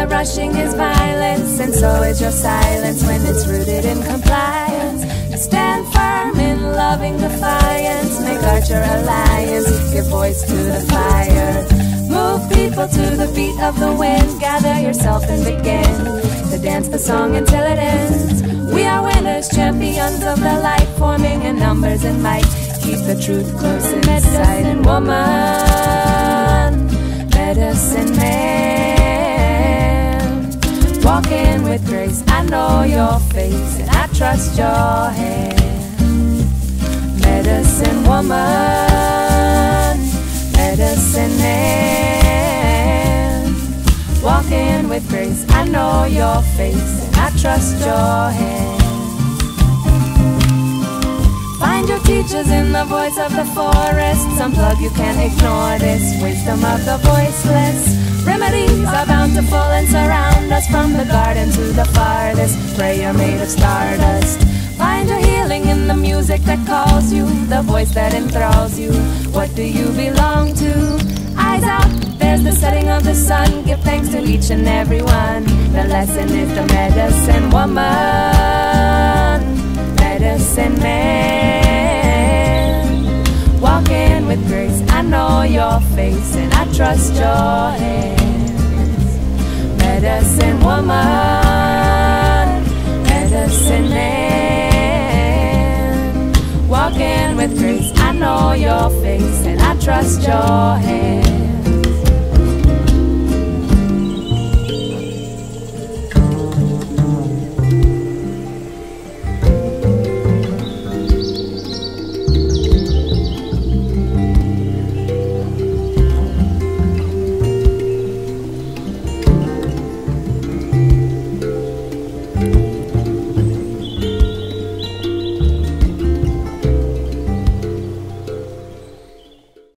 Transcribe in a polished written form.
Rushing is violence, and so is your silence when it's rooted in compliance. Stand firm in loving defiance, make art your alliance, give voice to the fire. Move people to the beat of the wind, gather yourself and begin to dance the song until it ends. We are winners, champions of the light, forming in numbers and might. Keep the truth close in sight. Medicine woman, medicine man, walking with grace. I know your face and I trust your hand. Medicine woman, medicine man, walking with grace. I know your face and I trust your hand. Find your teachers in the voice of the forest. Unplug, you can't ignore this wisdom of the voiceless. Remedies are bountiful and surround us, from the garden to the farthest. Prayer made of stardust. Find your healing in the music that calls you, the voice that enthralls you. What do you belong to? Eyes out, there's the setting of the sun. Give thanks to each and every one. The lesson is the medicine woman, medicine man, walking with grace. I know your face and I trust your hands. Medicine woman, medicine man, walking with grace. I know your face and I trust your hands.